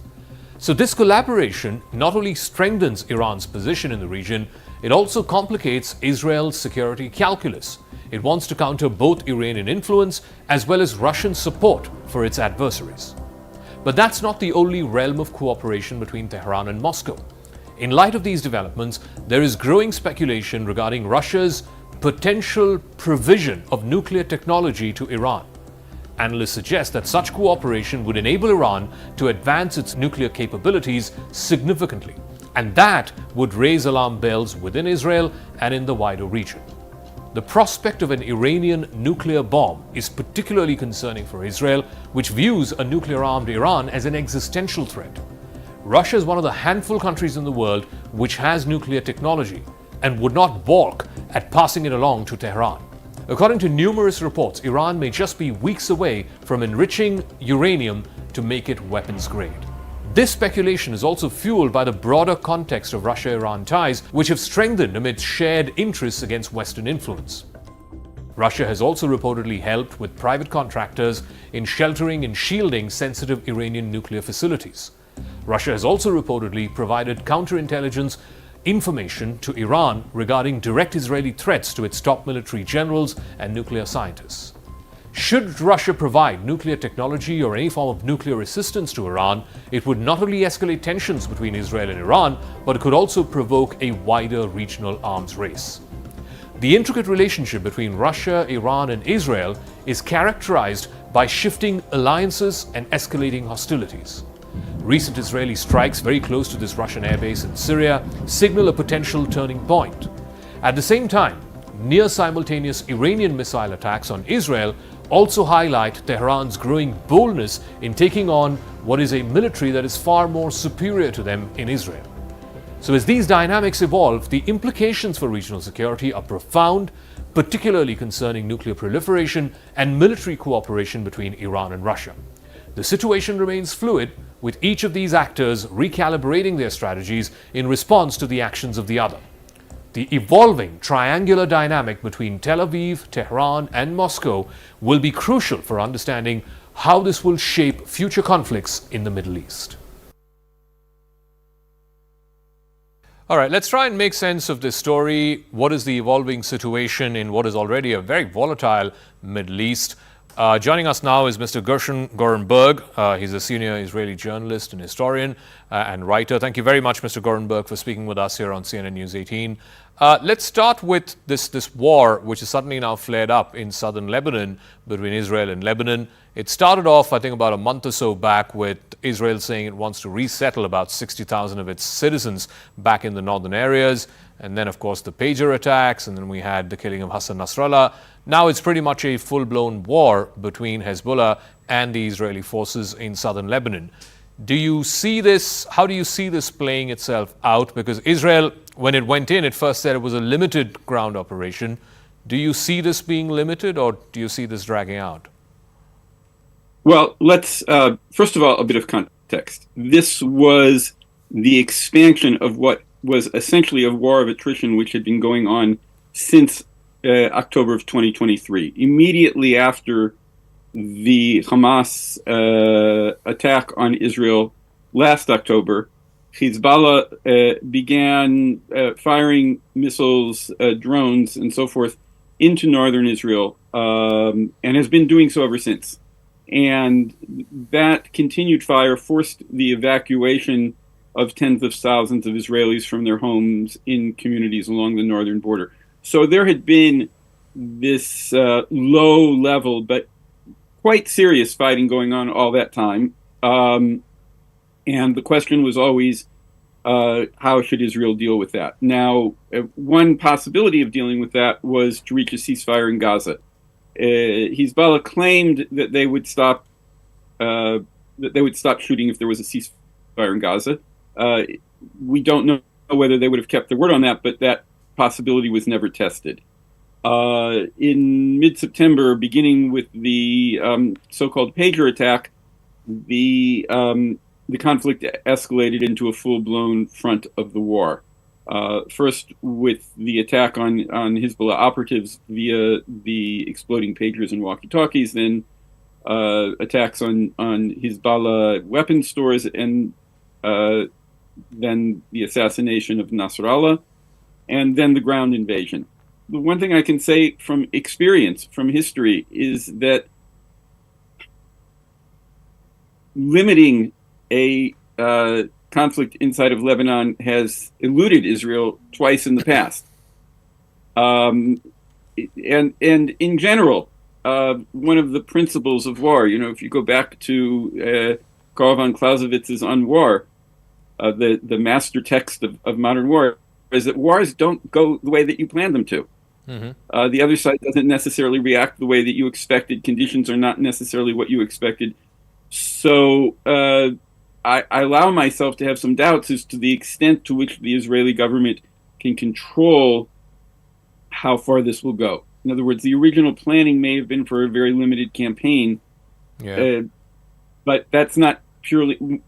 So this collaboration not only strengthens Iran's position in the region, it also complicates Israel's security calculus. It wants to counter both Iranian influence as well as Russian support for its adversaries. But that's not the only realm of cooperation between Tehran and Moscow. In light of these developments, there is growing speculation regarding Russia's potential provision of nuclear technology to Iran. Analysts suggest that such cooperation would enable Iran to advance its nuclear capabilities significantly, and that would raise alarm bells within Israel and in the wider region. The prospect of an Iranian nuclear bomb is particularly concerning for Israel, which views a nuclear-armed Iran as an existential threat. Russia is one of the handful countries in the world which has nuclear technology and would not balk at passing it along to Tehran. According to numerous reports, Iran may just be weeks away from enriching uranium to make it weapons grade. This speculation is also fueled by the broader context of Russia-Iran ties, which have strengthened amid shared interests against Western influence. Russia has also reportedly helped with private contractors in sheltering and shielding sensitive Iranian nuclear facilities. Russia has also reportedly provided counterintelligence information to Iran regarding direct Israeli threats to its top military generals and nuclear scientists. Should Russia provide nuclear technology or any form of nuclear assistance to Iran, it would not only escalate tensions between Israel and Iran, but it could also provoke a wider regional arms race. The intricate relationship between Russia, Iran, and Israel is characterized by shifting alliances and escalating hostilities. Recent Israeli strikes very close to this Russian airbase in Syria signal a potential turning point. At the same time, near-simultaneous Iranian missile attacks on Israel also highlight Tehran's growing boldness in taking on what is a military that is far more superior to them in Israel. So as these dynamics evolve, the implications for regional security are profound, particularly concerning nuclear proliferation and military cooperation between Iran and Russia. The situation remains fluid, with each of these actors recalibrating their strategies in response to the actions of the other. The evolving triangular dynamic between Tel Aviv, Tehran, and Moscow will be crucial for understanding how this will shape future conflicts in the Middle East. All right, let's try and make sense of this story. What is the evolving situation in what is already a very volatile Middle East? Joining us now is Mr. Gershon Gorenberg. He's a senior Israeli journalist and historian and writer. Thank you very much, Mr. Gorenberg, for speaking with us here on CNN News 18. Let's start with this war, which is suddenly now flared up in southern Lebanon between Israel and Lebanon. It started off, I think, about a month or so back with Israel saying it wants to resettle about 60,000 of its citizens back in the northern areas. And then, of course, the pager attacks, and then we had the killing of Hassan Nasrallah. Now it's pretty much a full-blown war between Hezbollah and the Israeli forces in southern Lebanon. Do you see this? How do you see this playing itself out? Because Israel, when it went in, it first said it was a limited ground operation. Do you see this being limited, or do you see this dragging out? Well, let's, first of all, a bit of context. This was the expansion of what was essentially a war of attrition which had been going on since October of 2023. Immediately after the Hamas attack on Israel last October, Hezbollah began firing missiles, drones, and so forth into northern Israel, and has been doing so ever since. And that continued fire forced the evacuation of tens of thousands of Israelis from their homes in communities along the northern border. So there had been this low level but quite serious fighting going on all that time. And the question was always, how should Israel deal with that? Now, one possibility of dealing with that was to reach a ceasefire in Gaza. Hezbollah claimed that they would stop shooting if there was a ceasefire in Gaza. We don't know whether they would have kept their word on that, but that possibility was never tested. In mid-September, beginning with the so-called pager attack, the conflict escalated into a full-blown front of the war. First with the attack on Hezbollah operatives via the exploding pagers and walkie-talkies, then attacks on Hezbollah weapons stores, and then the assassination of Nasrallah, and then the ground invasion. The one thing I can say from experience, from history, is that limiting a conflict inside of Lebanon has eluded Israel twice in the past. And in general, one of the principles of war, if you go back to Karl von Clausewitz's On War, the master text of modern war, is that wars don't go the way that you planned them to. Mm-hmm. The other side doesn't necessarily react the way that you expected. Conditions are not necessarily what you expected. So I allow myself to have some doubts as to the extent to which the Israeli government can control how far this will go. In other words, the original planning may have been for a very limited campaign, but that's not purely...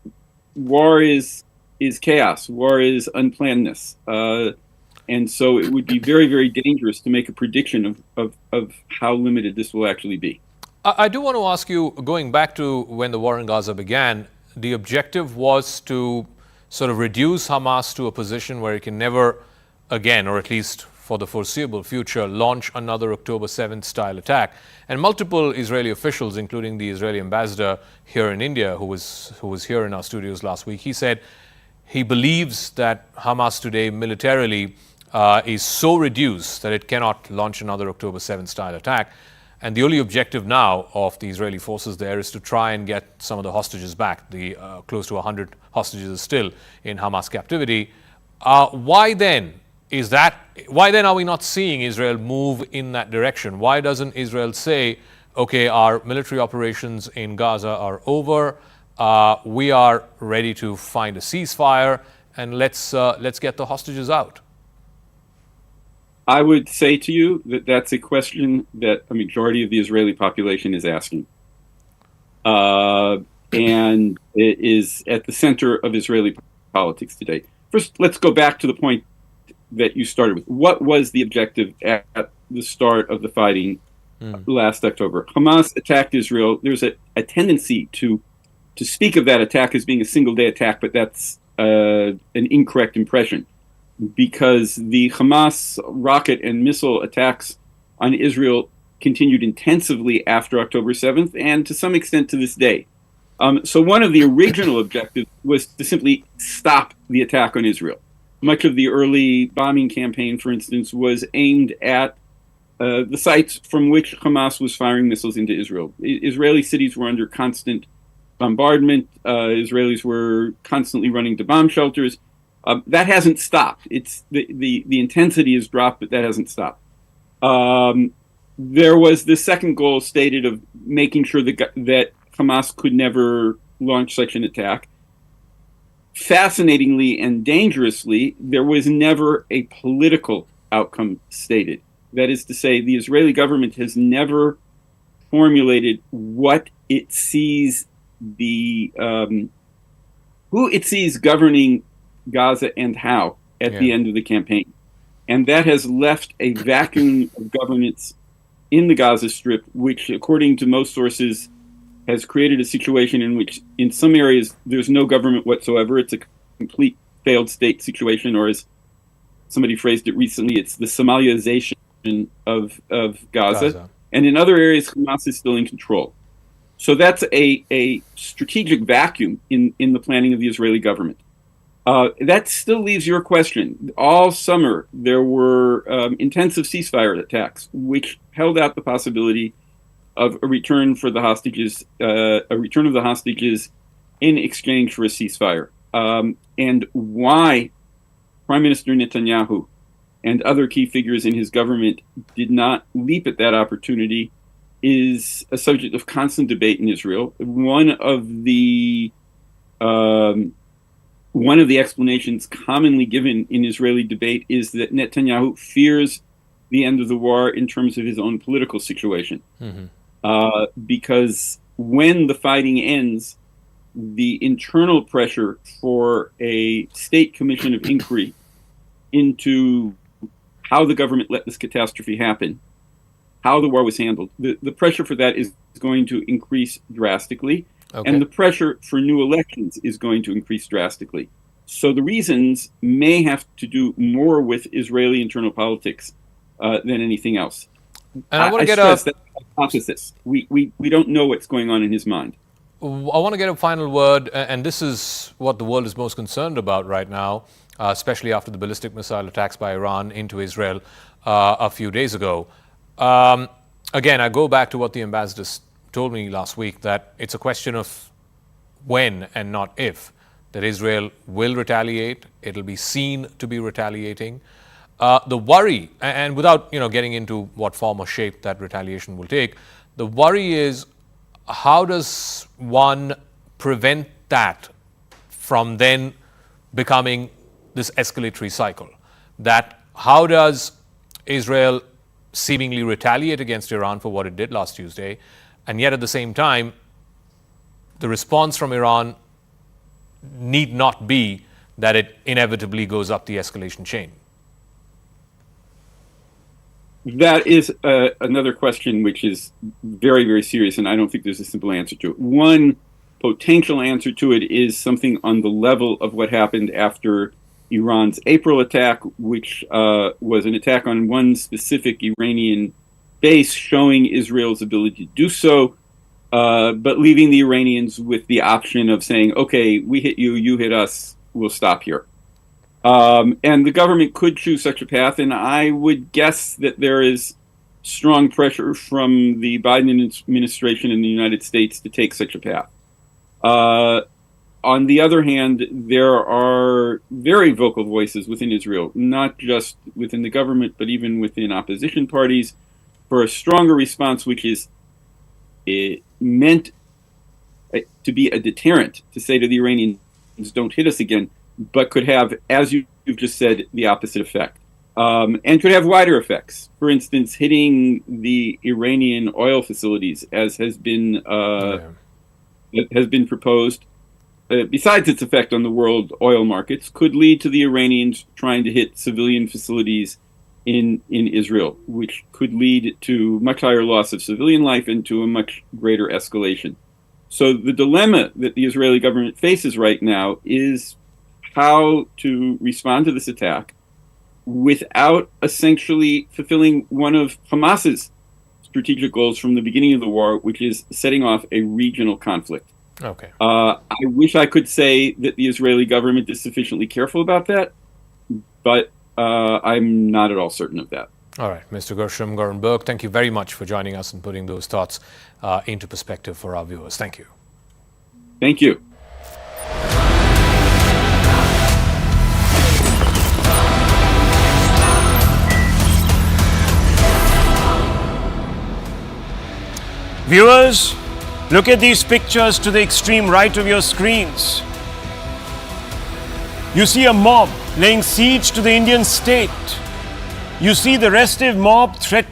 War is chaos. War is unplannedness. And so it would be very, very dangerous to make a prediction of how limited this will actually be. I do want to ask you, going back to when the war in Gaza began, the objective was to sort of reduce Hamas to a position where it can never again, or at least for the foreseeable future, launch another October 7th style attack. And multiple Israeli officials, including the Israeli ambassador here in India, who was here in our studios last week, he said he believes that Hamas today militarily is so reduced that it cannot launch another October 7th style attack. And the only objective now of the Israeli forces there is to try and get some of the hostages back. The close to 100 hostages are still in Hamas captivity. Why then are we not seeing Israel move in that direction? Why doesn't Israel say, okay, our military operations in Gaza are over, we are ready to find a ceasefire, and let's get the hostages out? I would say to you that that's a question that a majority of the Israeli population is asking. and it is at the center of Israeli politics today. First, let's go back to the point that you started with. What was the objective at the start of the fighting last October? Hamas attacked Israel. There's a tendency to speak of that attack as being a single-day attack, but that's an incorrect impression, because the Hamas rocket and missile attacks on Israel continued intensively after October 7th, and to some extent to this day. So one of the original objectives was to simply stop the attack on Israel. Much of the early bombing campaign, for instance, was aimed at the sites from which Hamas was firing missiles into Israel. Israeli cities were under constant bombardment. Israelis were constantly running to bomb shelters. That hasn't stopped. It's the intensity has dropped, but that hasn't stopped. There was the second goal stated of making sure that Hamas could never launch such an attack. Fascinatingly and dangerously, there was never a political outcome stated. That is to say, the Israeli government has never formulated what it sees who it sees governing Gaza and how at the end of the campaign. And that has left a vacuum of governance in the Gaza Strip, which, according to most sources, has created a situation in which, in some areas, there's no government whatsoever. It's a complete failed state situation, or as somebody phrased it recently, it's the Somaliization of Gaza. And in other areas, Hamas is still in control. So that's a strategic vacuum in the planning of the Israeli government. That still leaves your question. All summer, there were intensive ceasefire attacks, which held out the possibility of a return for the hostages, a return of the hostages in exchange for a ceasefire. And why Prime Minister Netanyahu and other key figures in his government did not leap at that opportunity is a subject of constant debate in Israel. One of the explanations commonly given in Israeli debate is that Netanyahu fears the end of the war in terms of his own political situation. Because when the fighting ends, the internal pressure for a state commission of inquiry into how the government let this catastrophe happen, how the war was handled, the pressure for that is going to increase drastically. And the pressure for new elections is going to increase drastically. So the reasons may have to do more with Israeli internal politics than anything else. And I want to get that hypothesis. We don't know what's going on in his mind. I want to get a final word, and this is what the world is most concerned about right now, especially after the ballistic missile attacks by Iran into Israel a few days ago. Again, I go back to what the ambassador told me last week, that it's a question of when and not if, that Israel will retaliate. It'll be seen to be retaliating. The worry, and without getting into what form or shape that retaliation will take, the worry is, how does one prevent that from then becoming this escalatory cycle? That how does Israel seemingly retaliate against Iran for what it did last Tuesday, and yet at the same time, the response from Iran need not be that it inevitably goes up the escalation chain? That is another question which is very, very serious, and I don't think there's a simple answer to it. One potential answer to it is something on the level of what happened after Iran's April attack, which was an attack on one specific Iranian base, showing Israel's ability to do so, but leaving the Iranians with the option of saying, okay, we hit you, you hit us, we'll stop here. And the government could choose such a path, and I would guess that there is strong pressure from the Biden administration in the United States to take such a path. On the other hand, there are very vocal voices within Israel, not just within the government, but even within opposition parties, for a stronger response, which is meant to be a deterrent, to say to the Iranians, don't hit us again, but could have, as you've just said, the opposite effect. And could have wider effects. For instance, hitting the Iranian oil facilities, as has been that has been proposed, besides its effect on the world oil markets, could lead to the Iranians trying to hit civilian facilities in Israel, which could lead to much higher loss of civilian life and to a much greater escalation. So the dilemma that the Israeli government faces right now is how to respond to this attack without essentially fulfilling one of Hamas's strategic goals from the beginning of the war, which is setting off a regional conflict. Okay. I wish I could say that the Israeli government is sufficiently careful about that, but I'm not at all certain of that. All right, Mr. Gershom Gorenberg, thank you very much for joining us and putting those thoughts into perspective for our viewers. Thank you. Thank you. Viewers, look at these pictures to the extreme right of your screens. You see a mob laying siege to the Indian state. You see the restive mob threatening